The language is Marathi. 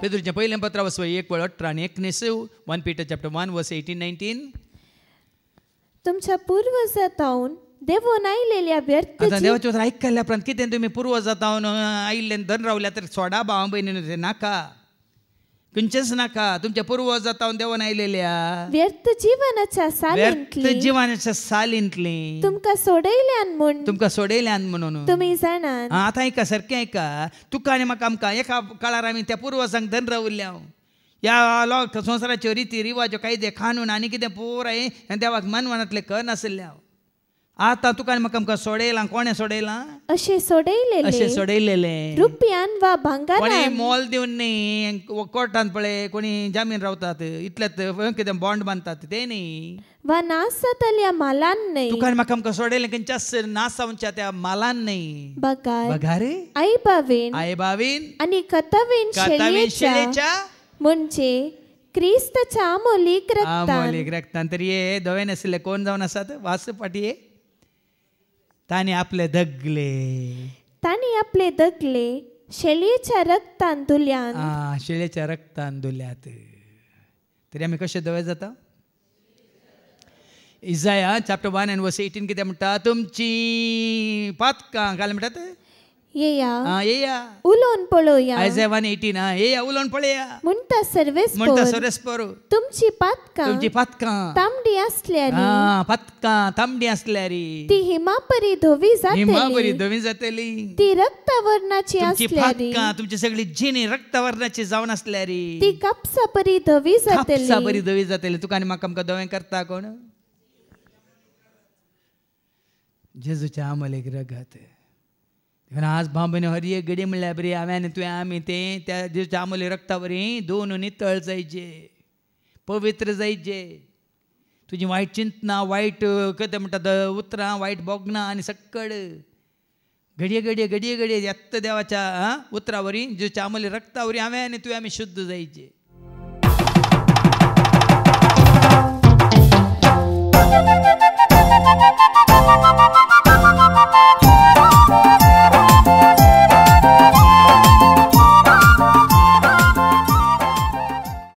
पेद्रूचें पयलें पत्र 1:18-19 1 Peter chapter 1 verse 18-19. तुमच्या पूर्वजांतावन देवून आयलेल्या व्यर्थ आता देवाचे उतर ऐकल्या उपरांत कितें तुमी पुर्वजांतावन आयिल्ले धन रावल्या तर सोडा भावां भयणींनो नाका खंयचेच नाका तुमच्या पुर्वजांतावन देवान आयलेल्या व्यर्थ जीवनाच्या सालींतली जिवानाच्या सालींतली तुमकां सोडयल्यान म्हूण तुमकां सोडयल्यान म्हणून तुमी जाणात. आतां ऐका सारकें ऐका तुका आनी म्हाका आमकां एका काळार आमी त्या पुर्वजांक धन रावल्ल्या ह्या लोक संवसाराच्यो रिती रिवाज्यो कायदे कानून आनी कितें पुराय देवाक मनमनांतले कळनासल्या आतां तुका आनी म्हाका आमकां सोडयलां कोणें सोडयलां अशें सोडयलेलें रुपयान वा कोणी भांगारान मोल दिवन न्ही कोर्टान पळय कोणी जामीन रावतात इतलेंच कितें बॉन्ड बांदतात ते न्ही वा नास जातल्या मालान न्ही तुका आनी म्हाका आमकां सोडयलें खंयच्याच नासावच्या त्या मालान न्ही बगार रे आई बावेन आई बावीन आनी कतावेन शेलयेच्या म्हणजे क्रिस्ताच्या अमोलीक रक्तान तरी हे धवे नाशिल्ले कोण जावन आसात वास पाटये तांणी आपले दगले शेलयेच्या रक्तान धुल्यान शेळयेच्या रक्तान धुल्यात तरी आमी कशे धवे जाता इसाया chapter 1 and verse 18 कितें म्हणटा तुमची पातकां घाल म्हणटात येया उलोवन पळोवया Isaiah 1:18 येया उलोवन पळया म्हणटा सर्वेस्पर तुमची पातकां तांबडी आसल्यारी ती हिमापरी धोवी जातली ती रक्तवर्णाची आसल्यारी तुमची सगळी जिणी रक्तवर्णाची जावन आसल्यारी ती कापसा परी धवी जातली तुका आनी म्हाका आमकां धवें करता कोण जेजूच्या आमोलेक रगत आज भांबने हर एक गडी म्हणल्यार बरी हांवें आनी तुवें आमी तें त्या जेजूच्या आमोले रक्ता बरी दोन नितळ जायचे पवित्र जायचे तुजी वायट चिंतना वायट कितें म्हणटात उतरां वायट बोगणां आनी सक्कड घडये येत्त देवाच्या उतरा वरी जेजूच्या आमोले रक्ता वरी हांवें आनी तुवें आमी शुद्ध जायचे